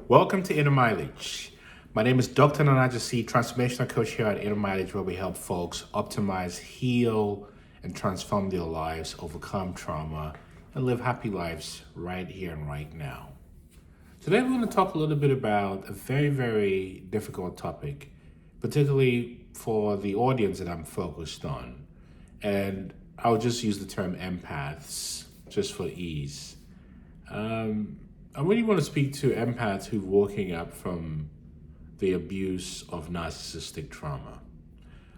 Welcome to Inner Mileage. My name is Dr. Gyesie, transformational coach here at Inner Mileage, where we help folks optimize, heal, and transform their lives, overcome trauma, and live happy lives right here and right now. Today we're going to talk a little bit about a very, very difficult topic, particularly for the audience that I'm focused on. And I'll just use the term empaths, just for ease. I really want to speak to empaths who are waking up from the abuse of narcissistic trauma.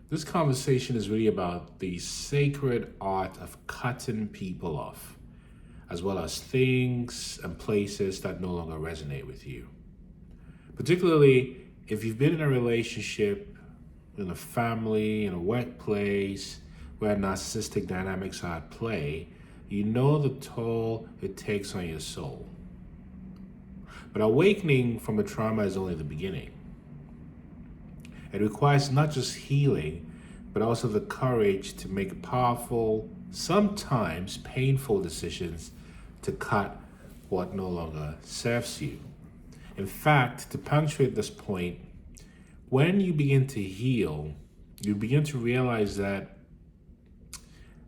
This conversation is really about the sacred art of cutting people off, as well as things and places that no longer resonate with you. Particularly if you've been in a relationship, in a family, in a workplace, where narcissistic dynamics are at play, you know the toll it takes on your soul. But awakening from a trauma is only the beginning. It requires not just healing, but also the courage to make powerful, sometimes painful decisions to cut what no longer serves you. In fact, to punctuate this point, when you begin to heal, you begin to realize that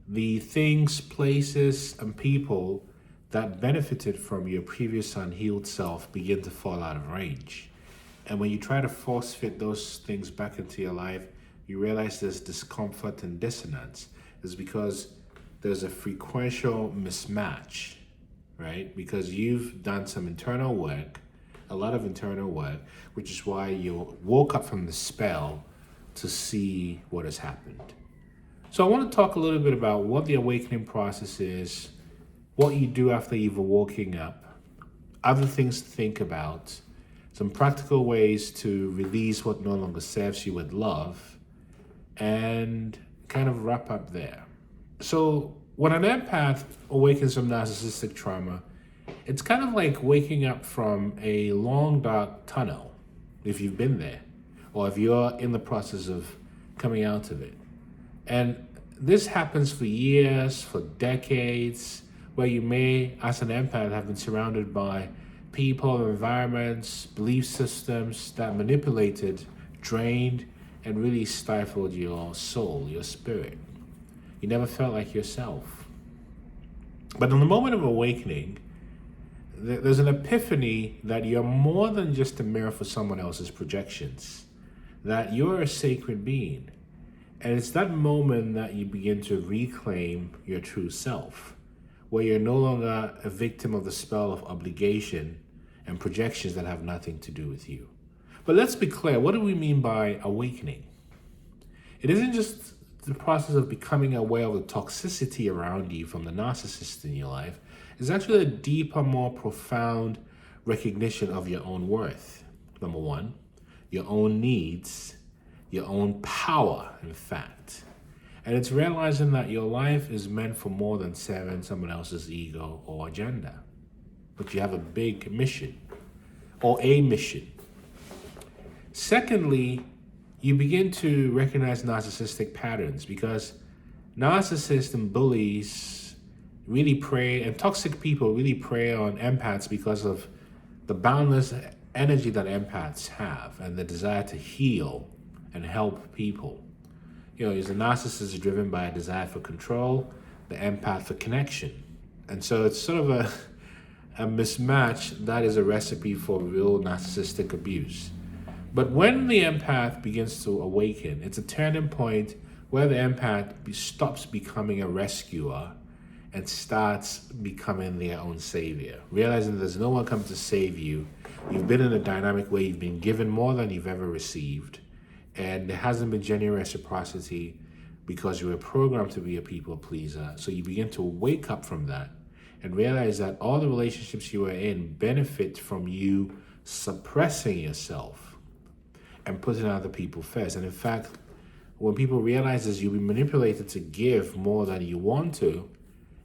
the things, places, and people that benefited from your previous unhealed self begin to fall out of range. And when you try to force fit those things back into your life, you realize there's discomfort and dissonance. It's because there's a frequential mismatch, right? Because you've done some internal work, a lot of internal work, which is why you woke up from the spell to see what has happened. So I want to talk a little bit about what the awakening process is, what you do after you've woken up, other things to think about, some practical ways to release what no longer serves you with love, and kind of wrap up there. So when an empath awakens from narcissistic trauma, it's kind of like waking up from a long dark tunnel, if you've been there, or if you're in the process of coming out of it. And this happens for years, for decades, where you may, as an empath, have been surrounded by people, environments, belief systems that manipulated, drained, and really stifled your soul, your spirit. You never felt like yourself. But in the moment of awakening, there's an epiphany that you're more than just a mirror for someone else's projections, that you're a sacred being. And it's that moment that you begin to reclaim your true self, where you're no longer a victim of the spell of obligation and projections that have nothing to do with you. But let's be clear, what do we mean by awakening? It isn't just the process of becoming aware of the toxicity around you from the narcissist in your life. It's actually a deeper, more profound recognition of your own worth. Number one, your own needs, your own power, in fact. And it's realizing that your life is meant for more than serving someone else's ego or agenda. But you have a big mission, or a mission. Secondly, you begin to recognize narcissistic patterns, because narcissists and bullies really prey, and toxic people really prey on empaths because of the boundless energy that empaths have and the desire to heal and help people. The narcissist is driven by a desire for control, the empath for connection. And so it's sort of a mismatch that is a recipe for real narcissistic abuse. But when the empath begins to awaken, it's a turning point where the empath stops becoming a rescuer and starts becoming their own savior, realizing there's no one coming to save you. You've been in a dynamic where you've been given more than you've ever received. And there hasn't been genuine reciprocity because you were programmed to be a people pleaser. So you begin to wake up from that and realize that all the relationships you were in benefit from you suppressing yourself and putting other people first. And in fact, when people realize this, you'll be manipulated to give more than you want to,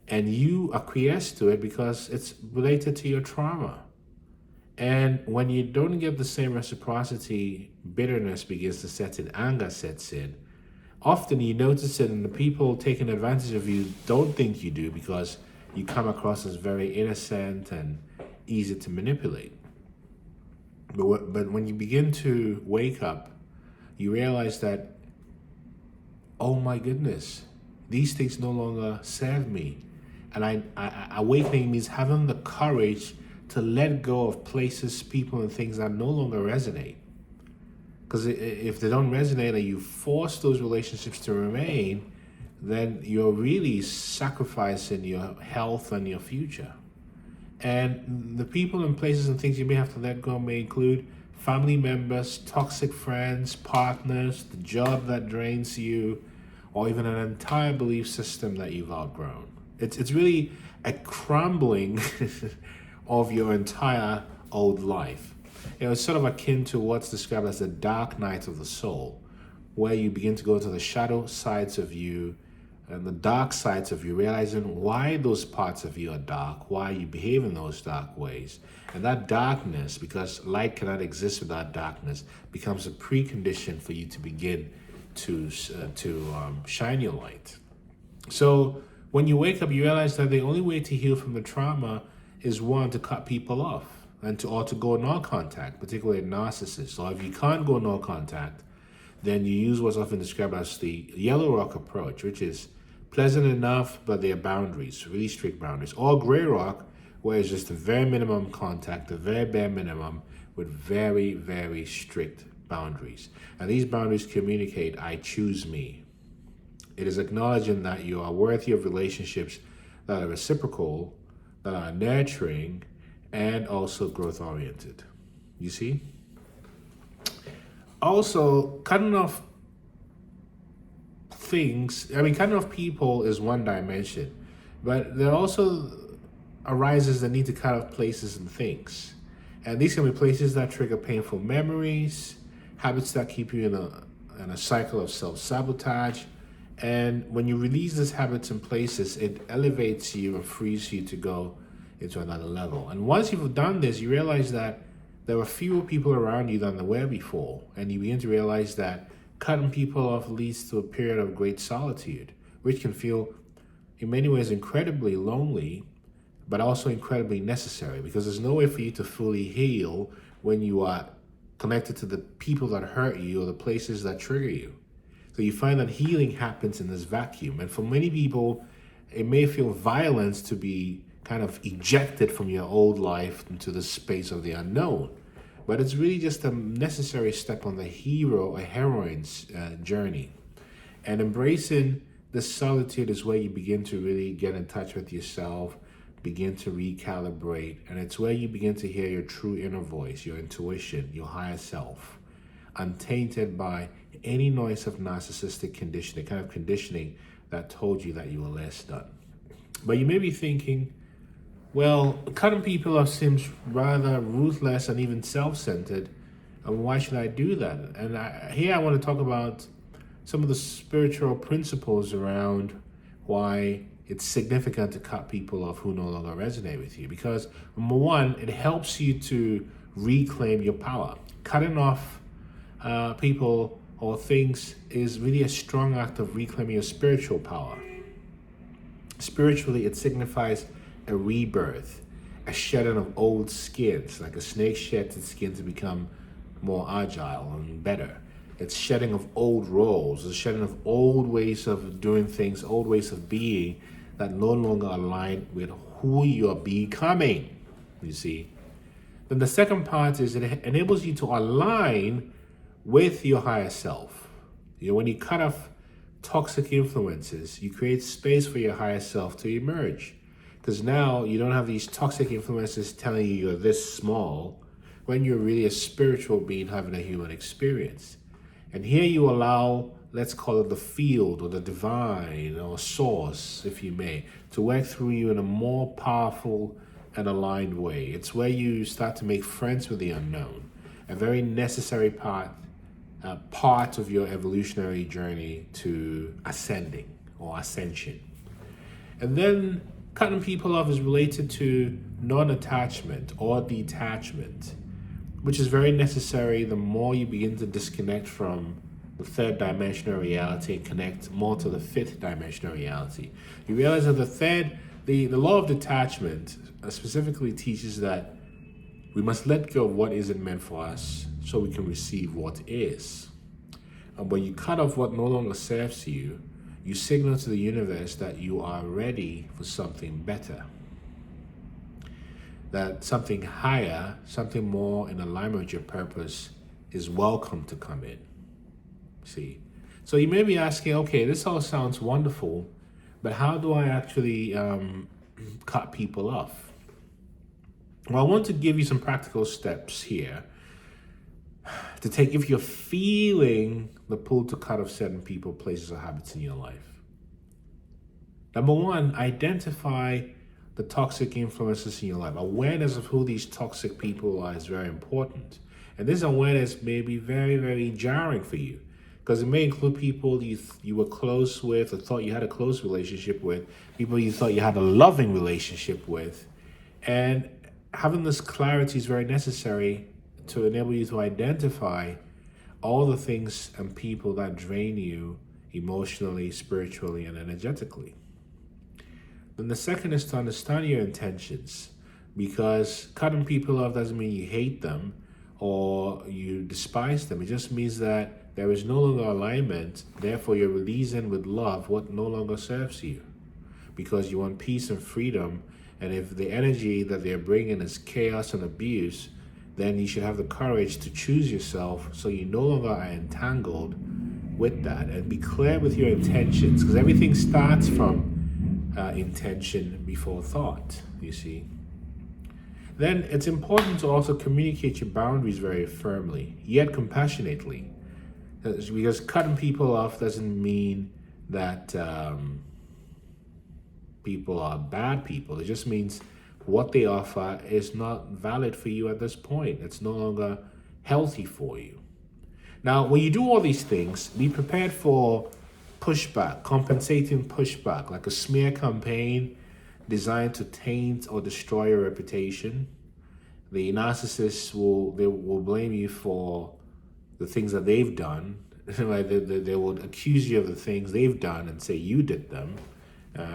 and you acquiesce to it because it's related to your trauma. And when you don't get the same reciprocity, bitterness begins to set in, anger sets in. Often you notice it, and the people taking advantage of you don't think you do because you come across as very innocent and easy to manipulate. But when you begin to wake up, you realize that, oh my goodness, these things no longer serve me. And awakening means having the courage to let go of places, people, and things that no longer resonate. Because if they don't resonate and you force those relationships to remain, then you're really sacrificing your health and your future. And the people and places and things you may have to let go may include family members, toxic friends, partners, the job that drains you, or even an entire belief system that you've outgrown. It's really a crumbling of your entire old life. It's sort of akin to what's described as the dark night of the soul, where you begin to go to the shadow sides of you and the dark sides of you, realizing why those parts of you are dark, why you behave in those dark ways. And that darkness, because light cannot exist without darkness, becomes a precondition for you to begin to shine your light. So when you wake up, you realize that the only way to heal from the trauma is, one, to cut people off, or to go no contact, particularly narcissists. So if you can't go no contact, then you use what's often described as the yellow rock approach, which is pleasant enough, but there are boundaries, really strict boundaries. Or gray rock, where it's just the very minimum contact, the very bare minimum, with very, very strict boundaries. And these boundaries communicate, I choose me. It is acknowledging that you are worthy of relationships that are reciprocal, that are nurturing, and also growth-oriented. You see? Also, cutting off cutting off people is one dimension, but there also arises the need to cut off places and things. And these can be places that trigger painful memories, habits that keep you in a cycle of self-sabotage. And when you release these habits and places, it elevates you and frees you to go into another level. And once you've done this, you realize that there are fewer people around you than there were before. And you begin to realize that cutting people off leads to a period of great solitude, which can feel in many ways incredibly lonely, but also incredibly necessary, because there's no way for you to fully heal when you are connected to the people that hurt you or the places that trigger you. So you find that healing happens in this vacuum. And for many people, it may feel violence to be kind of ejected from your old life into the space of the unknown. But it's really just a necessary step on the hero or heroine's journey. And embracing this solitude is where you begin to really get in touch with yourself, begin to recalibrate, and it's where you begin to hear your true inner voice, your intuition, your higher self, untainted by any noise of narcissistic conditioning, kind of conditioning that told you that you were less than. But you may be thinking, well, cutting people off seems rather ruthless and even self-centered, and why should I do that? And here I want to talk about some of the spiritual principles around why it's significant to cut people off who no longer resonate with you. Because number one, it helps you to reclaim your power. Cutting off people or things is really a strong act of reclaiming your spiritual power. Spiritually, it signifies a rebirth, a shedding of old skins, like a snake sheds its skin to become more agile and better. It's shedding of old roles, a shedding of old ways of doing things, old ways of being that no longer align with who you are becoming, you see. Then the second part is it enables you to align with your higher self. When you cut off toxic influences, you create space for your higher self to emerge. Because now you don't have these toxic influences telling you you're this small, when you're really a spiritual being having a human experience. And here you allow, let's call it the field or the divine or source, if you may, to work through you in a more powerful and aligned way. It's where you start to make friends with the unknown, a very necessary part of your evolutionary journey to ascending or ascension. And then cutting people off is related to non-attachment or detachment, which is very necessary the more you begin to disconnect from the third dimensional reality and connect more to the fifth dimensional reality. You realize that the law of detachment specifically teaches that We must let go of what isn't meant for us so we can receive what is. And when you cut off what no longer serves you, you signal to the universe that you are ready for something better. That something higher, something more in alignment with your purpose is welcome to come in. See? So you may be asking, okay, this all sounds wonderful, but how do I actually cut people off? Well, I want to give you some practical steps here to take if you're feeling the pull to cut off certain people, places, or habits in your life. Number one, identify the toxic influences in your life. Awareness of who these toxic people are is very important. And this awareness may be very, very jarring for you because it may include people you were close with or thought you had a close relationship with, people you thought you had a loving relationship with. And having this clarity is very necessary to enable you to identify all the things and people that drain you emotionally, spiritually, and energetically. Then the second is to understand your intentions, because cutting people off doesn't mean you hate them or you despise them. It just means that there is no longer alignment. Therefore, you're releasing with love what no longer serves you, because you want peace and freedom. And if the energy that they're bringing is chaos and abuse, then you should have the courage to choose yourself so you no longer are entangled with that. And be clear with your intentions, because everything starts from intention before thought, you see. Then it's important to also communicate your boundaries very firmly, yet compassionately. Because cutting people off doesn't mean that people are bad people. It just means what they offer is not valid for you at this point. It's no longer healthy for you. Now, when you do all these things, be prepared for pushback, compensating pushback, like a smear campaign designed to taint or destroy your reputation. The narcissists will blame you for the things that they've done. They will accuse you of the things they've done and say you did them.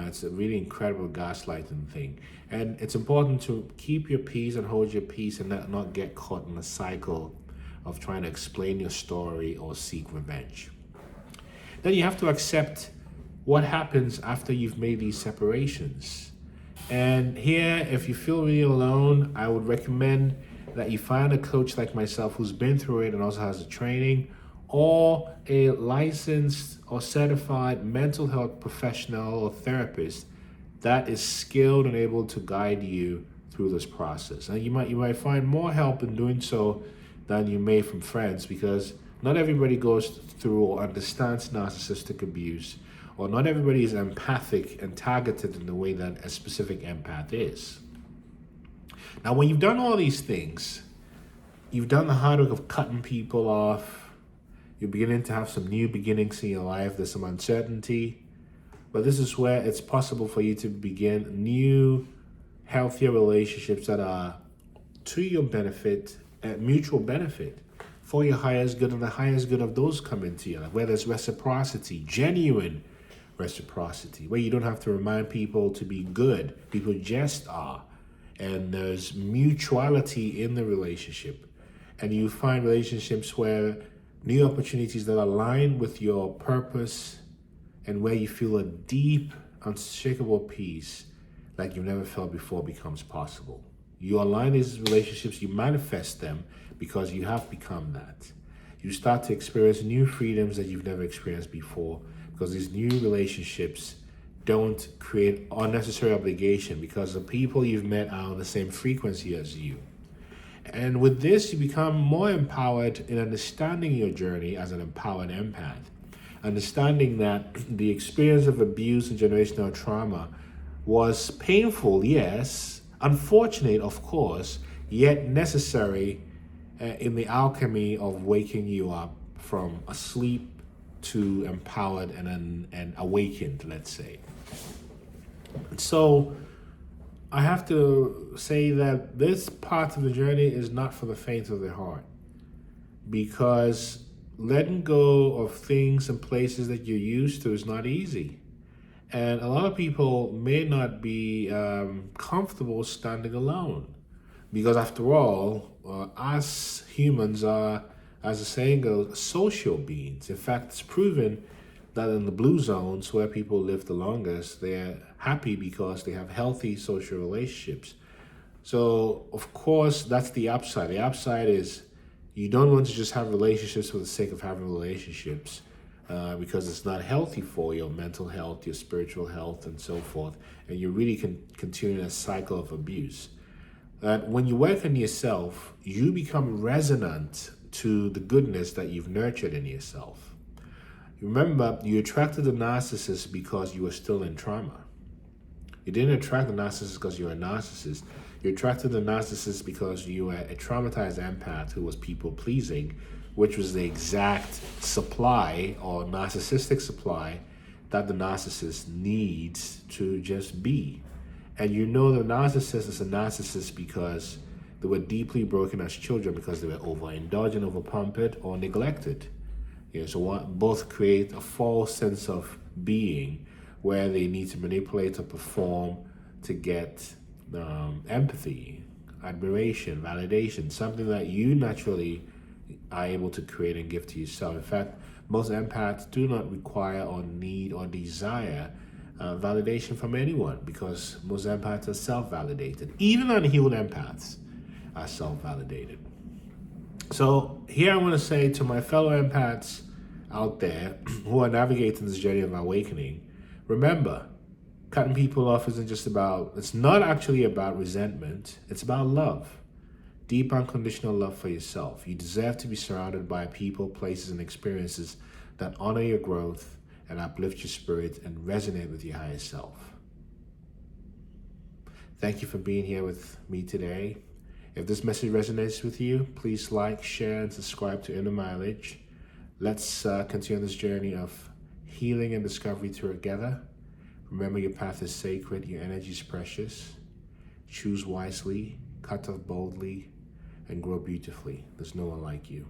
It's a really incredible gaslighting thing. And it's important to keep your peace and hold your peace and not get caught in a cycle of trying to explain your story or seek revenge. Then you have to accept what happens after you've made these separations. And here, if you feel really alone, I would recommend that you find a coach like myself who's been through it and also has the training, or a licensed or certified mental health professional or therapist that is skilled and able to guide you through this process. And you might find more help in doing so than you may from friends, because not everybody goes through or understands narcissistic abuse, or not everybody is empathic and targeted in the way that a specific empath is. Now, when you've done all these things, you've done the hard work of cutting people off, you're beginning to have some new beginnings in your life, there's some uncertainty, but this is where it's possible for you to begin new, healthier relationships that are to your benefit, mutual benefit, for your highest good and the highest good of those come into your life, where there's reciprocity, genuine reciprocity, where you don't have to remind people to be good. People just are. And there's mutuality in the relationship. And you find relationships where new opportunities that align with your purpose and where you feel a deep, unshakable peace like you've never felt before becomes possible. You align these relationships, you manifest them because you have become that. You start to experience new freedoms that you've never experienced before, because these new relationships don't create unnecessary obligation, because the people you've met are on the same frequency as you. And with this, you become more empowered in understanding your journey as an empowered empath, understanding that the experience of abuse and generational trauma was painful, yes, unfortunate, of course, yet necessary in the alchemy of waking you up from asleep to empowered and awakened, let's say. So I have to say that this part of the journey is not for the faint of the heart, because letting go of things and places that you're used to is not easy. And a lot of people may not be comfortable standing alone. Because after all, us humans are, as the saying goes, social beings. In fact, it's proven that in the blue zones where people live the longest, they're happy because they have healthy social relationships. So, of course, that's the upside. The upside is you don't want to just have relationships for the sake of having relationships, because it's not healthy for your mental health, your spiritual health, and so forth. And you really can continue a cycle of abuse. That when you work on yourself, you become resonant to the goodness that you've nurtured in yourself. Remember, you attracted the narcissist because you were still in trauma. You didn't attract the narcissist because you're a narcissist. You attracted the narcissist because you were a traumatized empath who was people pleasing, which was the exact supply or narcissistic supply that the narcissist needs to just be. And you know the narcissist is a narcissist because they were deeply broken as children because they were overindulged, overpampered, or neglected. So both create a false sense of being where they need to manipulate or perform to get empathy, admiration, validation, something that you naturally are able to create and give to yourself. In fact, most empaths do not require or need or desire validation from anyone because most empaths are self-validated. Even unhealed empaths are self-validated. So here I want to say to my fellow empaths out there who are navigating this journey of awakening, remember, cutting people off it's not actually about resentment, it's about love. Deep unconditional love for yourself. You deserve to be surrounded by people, places, and experiences that honor your growth and uplift your spirit and resonate with your higher self. Thank you for being here with me today. If this message resonates with you, please like, share, and subscribe to Inner Mileage. Let's continue this journey of healing and discovery together. Remember, your path is sacred, your energy is precious. Choose wisely, cut off boldly, and grow beautifully. There's no one like you.